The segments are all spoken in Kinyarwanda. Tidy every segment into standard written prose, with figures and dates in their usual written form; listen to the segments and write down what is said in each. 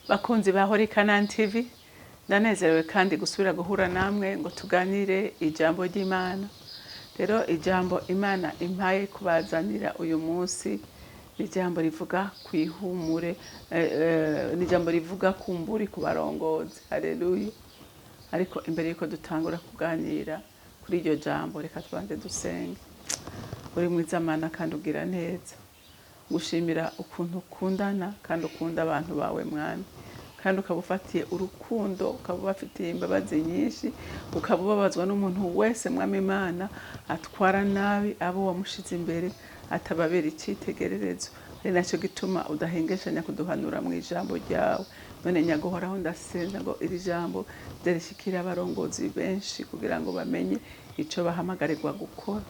Bakunzi ba Holy Canaan TV, ndanezerewe kandi gusubira guhura namwe ngo tuganire ijambo ry'Imana. Rero ijambo Imana impaye kubazanira uyu munsi ni ijambo rivuga kwihumure, ni ijambo rivuga kumburi ku barongozi. Haleluya. Ariko imbere yuko dutangura kuganira kuri iryo jambo, reka tubanze dusenge. Uri mwiza Mana kandi ugira neza. Gushimira ukuntu ukundana kandi ukunda abantu bawe Mwana, kandi ukabufatiye urukundo, ukabufatiye imbabazi nyinshi, ukabubabazwa n'umuntu wese Mwami Imana atwara nabi abo wamushize imbere, atababera icyitegererezo. Ari nacyo gituma udahengeshanya kuduhanura mu ijambo ryawe. None nyaguhoraho ndasenza ngo iri jambo rishikire abarongozi benshi kugira ngo bamenye icyo bahamagarirwa gukora.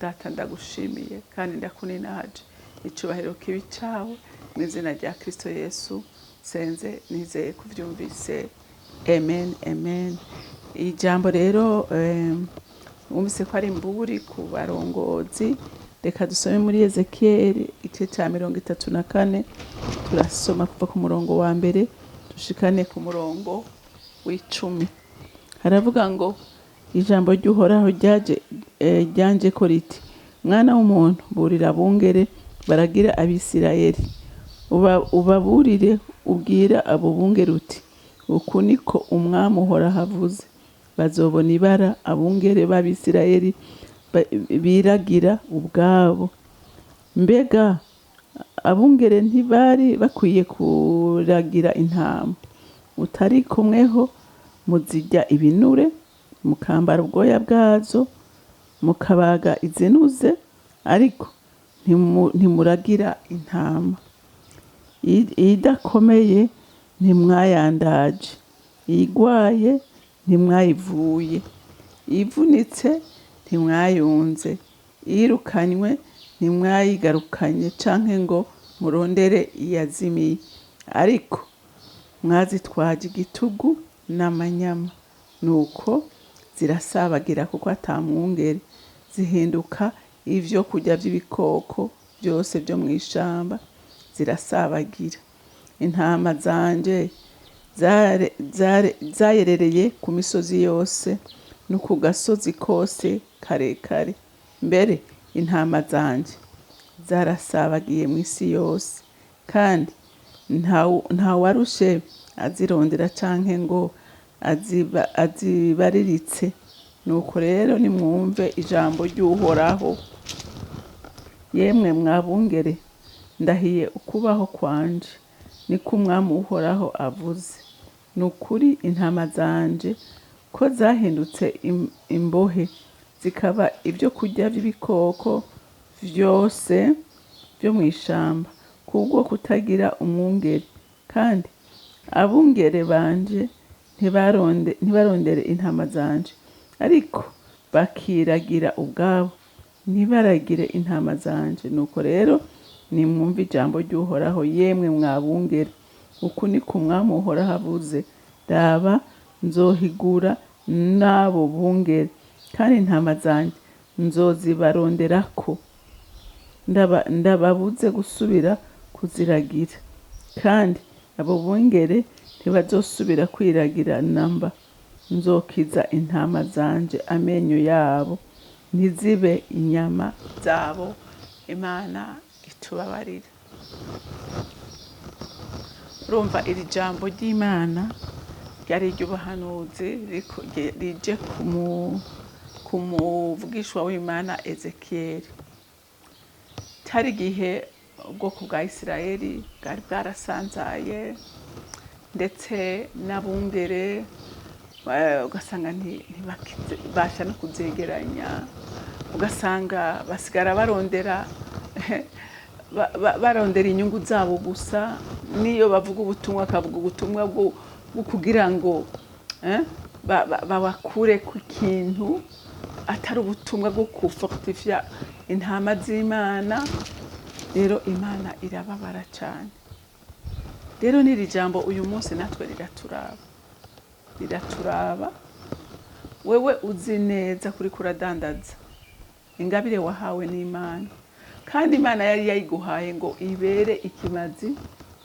Data ndagushimiye kandi ndakuninaje. Icyubahiro kibi cyawe mu izina rya Kristo Yesu senze nizeye kuvyumvise. Amen, amen. Ijambo rero umvise ko ari imburi ku barongozi. Reka dusome muri Ezekiel igice cya 34, turasoma kuva ku murongo wa mbere dushikane ku murongo w'10. Haravuga ngo ijambo ry'Uhoraho ryanje ko riti: mwana w'umuntu, burira bungere baragira Abisirayeli, ubaburire ubwira abo bungere uti: uku niko Umwami Uhoraho avuze, bazobona ibara abungere b'Abisirayeli biragira ubwabo. Mbega abungere ntibari bakwiye kuragira intama? Utari kumweho muzijya ibinure, mukambara ubwoya bwazo, mukabaga izinuze, ariko ntimuragira intama. Idakomeye ntimwayandaje, igwaye ntimwayivuye, ivunitse ntimwayunze, irukanywe ntimwayigarukanye, canke ngo murondere iyazimiye, ariko mwazitwaje igitugu n'amanyama. Nuko zirasabagira kuko atamwungere, zihinduka ivyo kurya by'ibikoko byose byo mu ishamba, zirasabagira. Intama zanje zayerereye ku misozi yose no ku gasozi kose karekare. Mbere intama zanje zarasabagiye mu isi yose, kandi nta warushe azirondera canke ngo azibariritse. Nuko rero nimwumve ijambo ry'Uhoraho, yemwe mwabungere, ndahiye ukubaho kwanje, niko Umwami Uhoraho avuze. Nukuri intama zanje ko zahindutse imbohe, zikaba ibyo kurya by'ibikoko byose byo mu ishamba, kubwo kutagira umwungere. Kandi abungere banje ntibarondere intama zanje, ariko bakiragira ubwabo, ntibaragire intama zanje. Nuko rero nimwumve ijambo ry'Uhoraho, yemwe mwabungere, uku niko Umwami Uhoraho avuze. Raba, nzohigura n'abo bungere, kandi intama zanje nzozibaronderako, ndababuze gusubira kuziragira, kandi abo bungere ntibazosubira kwiragira namba. Nzokiza intama zanje amenyo yabo, ntizibe inyama zabo. Imana itubabarira. Urumva iri jambo ry'Imana ryari iry'ubuhanuzi rije ku muvugishwa w'Imana Ezekiel. Cyari igihe ubwoko bwa Isirayeli bwari bwarasanzaye, ndetse n'abungere ugasanga ntibasha no kuzegeranya, ugasanga basigara barondera inyungu zabo gusa. Niyo bavuga ubutumwa, akavuga ubutumwa bwo kugira ngo babakure ku kintu, atari ubutumwa bwo kufortifya intama z'Imana. Rero Imana irababara cyane. Rero n'iri jambo uyu munsi natwe riraturaba. Wewe uzi neza kuri kuradandaza ingabire wahawe n'Imana, kandi Imana yari yayiguhaye ngo ibere ikimazi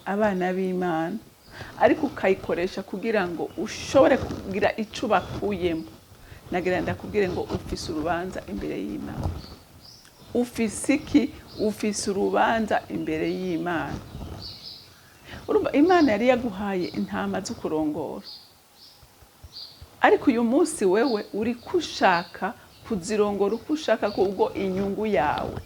abana b'Imana. ariko ukayikoresha kugira ngo ushobore kugira ico bakuyemo, nagira ndakubwire ngo ufise urubanza imbere y'Imana. Ufise iki? Ufise urubanza imbere y'Imana. Urumva Imana yari yaguhaye intama zo kurongora, ariko uyu munsi wewe uri kushaka kuzirongora uko ushaka kubwo inyungu yawe,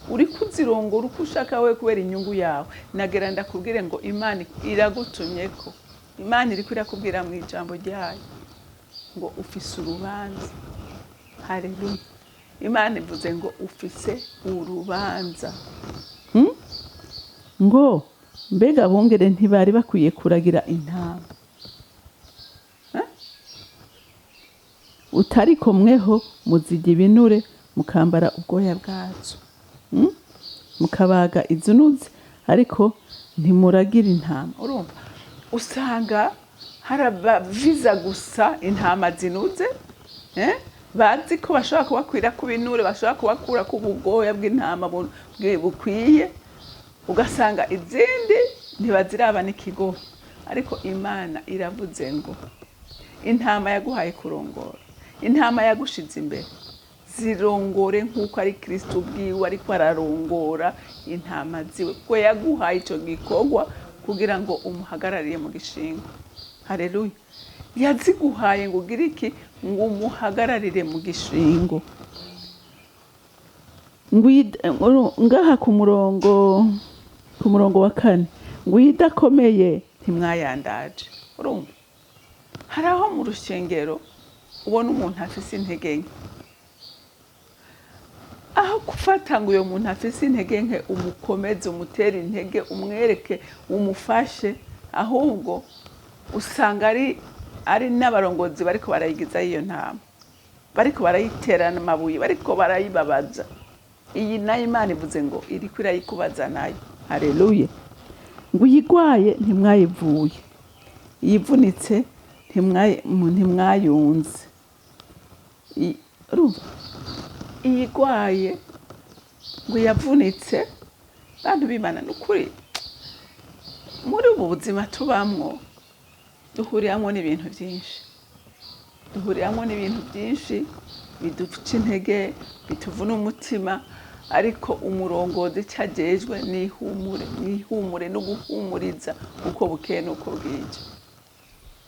uri kuzirongora uko ushaka wewe kubera inyungu yawe. Nagira ndakubwire ngo Imana iragutumyeko, Imana iri irakubwira mu ijambo ryayo ngo ufise urubanza. Haleluya. Imana ivuze ngo ufise urubanza. Ngo mbega abungere ntibari bakwiye kuragira intama? Utariko mweho muzirya ibinure, mukambara ubwoya bwazo, mukabaga izunuzi, ariko ntimuragira intama. Urumva usanga harabaviza gusa intama zinuze, bazi ko bashobora kubakwira ku binure, bashobora kubakura ku bwoya bw'intama bukwiye, ugasanga izindi ntibaziraba n'ikigo. Ariko Imana iravuze ngo intama yaguhaye kurongora, intama yagushize imbere, zirongore nk'uko ari Kristo ubwiwe ariko ararongora intama ziwe, ko yaguhaye ico gikorwa kugira ngo umuhagararire mu gishingo. Haleluya. Yaziguhaye ngo ugire iki? Ngo umuhagararire mu gishingo. Ngaha ku murongo wa 4 ngo idakomeye ntimwayandaje. Urumva haraho mu rushengero ubona umuntu afise intege nke, aho gufata ngo uyo muntu afise intege nke umukomeze, umutere intege, umwereke, umufashe, ahubwo usanga ari n'abarongozi bariko barayigiza iyo ntama, bariko barayiterana amabuye, bariko barayibabaza. Iyi nayo Imana ivuze ngo iriko irayikubaza nayo. Haleluya. Ngo uyigwaye ntimwayivuye, iyivunitse ntimwayunze. Urumva iyigwaye ngo yavunitse. Bantu b'Imana n'ukuri muri ubu buzima tubamwo duhuriramwo n'ibintu byinshi, biduca intege, bituvuna umutima, ariko umurongozi cyagejwe n'ihumure no guhumuriza uko bukeye nuko bwije.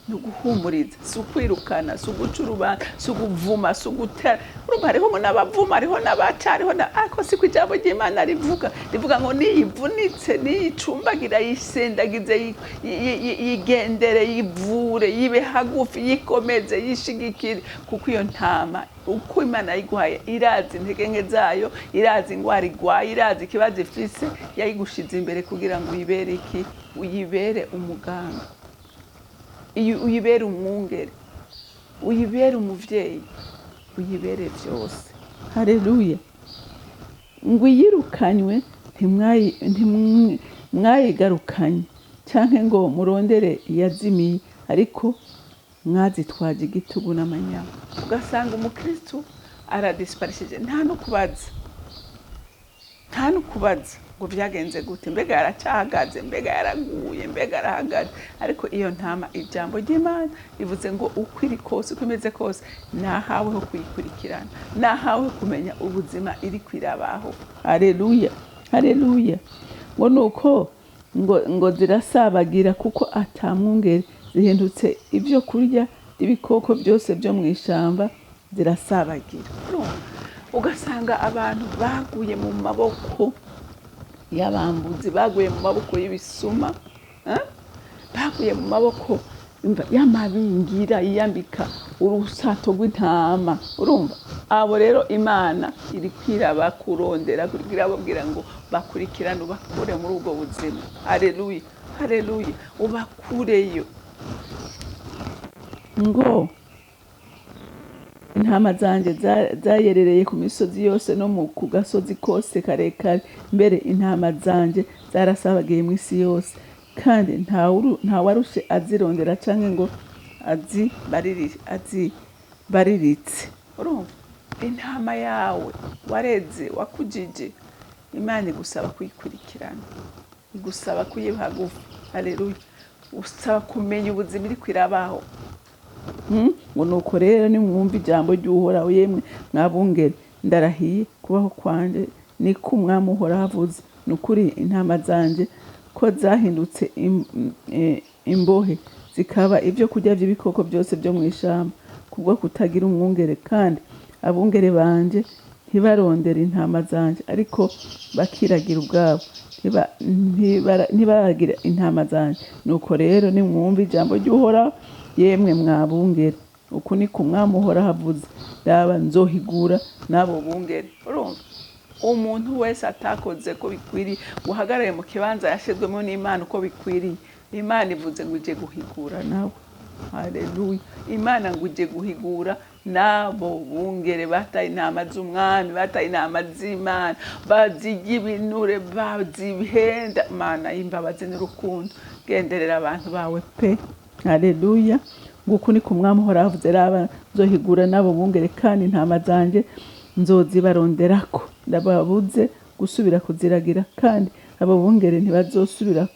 No guhumuriza, si ukwirukana, si uguca urubanza, si uguvuma, si ugutera. Urumva hariho n'abavuma, hariho n'abaca, hariho ariko si ko ijambo ry'Imana rivuga ngo niyivunitse, niyicumbagira, yisendagize, yigendere, yivure, yibe hagufi, yikomeze, yishigikire, kuko iyo ntama uko Imana yiguhaye irazi intege nke zayo, irazi ingwara igwaye, irazi ikibazo ifise, yayigushize imbere kugira ngo uyibere iki? Uyibere umuganga, uyibere umwungere, uyibere umuvyeyi, uyibere vyose. Haleluya. Ngo yirukanywe ntimwayigarukanye, canke ngo murondere yazimiye, ariko mwazitwaje igitugu n'amanyama. Ugasanga umukristo aradisparishije, nta no kubaza ngo vyagenze gute, mbega yaracahagaze, mbega yaraguye, mbega arahagaze. Ariko iyo ntama ijambo ry'Imana rivuze ngo uko iri kose, uko imeze kose, nahaweho kuyikurikirana, nahawe kumenya ubuzima iri kwirabaho. Haleluya. Haleluya. Ngo nuko ngo zirasabagira kuko atamwungere, zihindutse ibyo kurya ibikoko byose byo mu ishamba, zirasabagira. Ugasanga abantu baguye mu maboko y'abambuzi, baguye mu maboko y'ibisuma, baguye mu maboko y'amabingira yiyambika urusato rw'intama. Urumva abo rero Imana iri kwiraba kurondera kugira babwira ngo bakurikirane, ubakure muri ubwo buzima. Haleluya. Haleluya. Ubakureyo. Ngo intama zanje zayerereye ku misozi yose no ku gasozi kose karekare, mbere intama zanje zarasabagiye mu isi yose, kandi nta warushe azirondera canke ngo azibariritse. Urumva intama yawe wareze, wakujije, Imana igusaba kuyikurikirana. igusaba kuyiba hagufi. Haleluya. Usaba kumenya ubuzima iri kwirabaho. Ngo nuko rero nimwumva ijambo ry'Uhoraho yemwe mwabungere, ndarahiye kubaho kwanje niko umwami Uhoraho avuze. Nukuri intama zanje ko zahindutse imbohe, zikaba ibyo kurya by'ibikoko byose byo mu ishamba, kubwo kutagira umwungere. Kandi abungere banje ntibarondera intama zanje, ariko bakiragira ubwabo, ntibaragira intama zanje. Nuko rero nimwumva ijambo ry'Uhoraho yemwe mwabungere, uku niko umwami Uhoraho avuze, raba nzohigura n'abo bungere. Urumva, umuntu wese atakoze ko bikwiriye, uhagarare mu kibanza yashizwemo n'Imana uko bikwiriye, Imana ivuze ngo ije guhigura nawe. Haleluya. Imana ngo uje guhigura nabo bungere bataye intama z'umwami, bataye intama z'Imana, bazirya ibinure, bazibihenda. Mana y'imbabazi n'urukundo, genderera abantu bawe pe. Haleluya. Nguko niko umwami Uhoraho avuze, raba nzohigura nabo bungere, kandi intama zanje nzozibaronderako, ndababuze gusubira kuziragira, kandi abo bungere ntibazosubira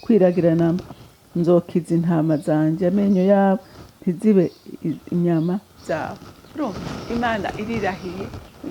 kwiragirana. Nzokiza intama zanje amenyo yabo, ntizibe inyama zabo. Imana irirahiye,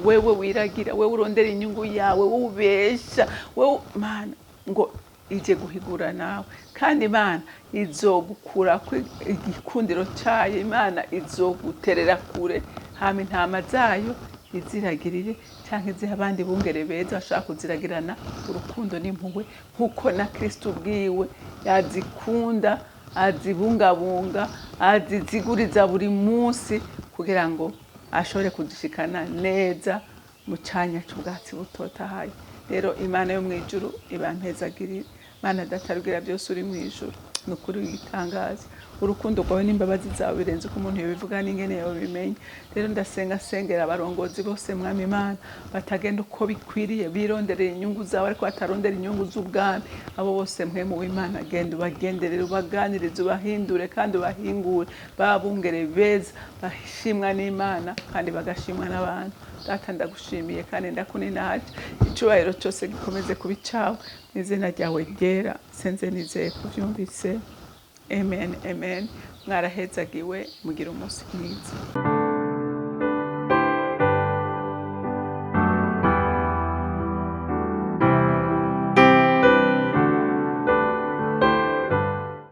wewe wiragira, wewe urondera inyungu yawe, wewe ubesha, wewe Mana ngo ije guhigura nawe. Kandi Imana izogukura igikundiro cyayo, Imana izoguterera kure, hama intama zayo iziragirire, cyangwa izihe abandi bungere beza bashaka kuziragirana urukundo n'impuhwe, nkuko na Kristo ubwiwe yazikunda, azibungabunga, aziziguriza buri munsi, kugira ngo ashobore kuzishikana neza mu cyanya cy'ubwatsi butotahaye. Rero Imana yo mu ijuru ibampezagirire. Mana datarubwira byose uri mu ijuru, nukuri witangaza. Urukundo rwawe n'imbabazi zawe birenze uko umuntu yobivuga n'ingene yobimenye. Rero ndasenga sengera abarongozi bose mwami Imana, batagenda uko bikwiriye, bironderera inyungu zawe ariko batarondera inyungu z'ubwami. Abo bose mwe mu Imana, genda ubagenderere, ubaganirize, ubahindure kandi ubahingure, babungere beza, bashimwa n'Imana kandi bagashimwa n'abantu. Data ndagushimiye kandi ndakuninaje, icyubahiro cyose gikomeze kuba icyawe, mu izina ryawe ryera senze nizeye kubyumvise. Amen, amen. Mwarahezagiwe, mugira umunsi mwiza.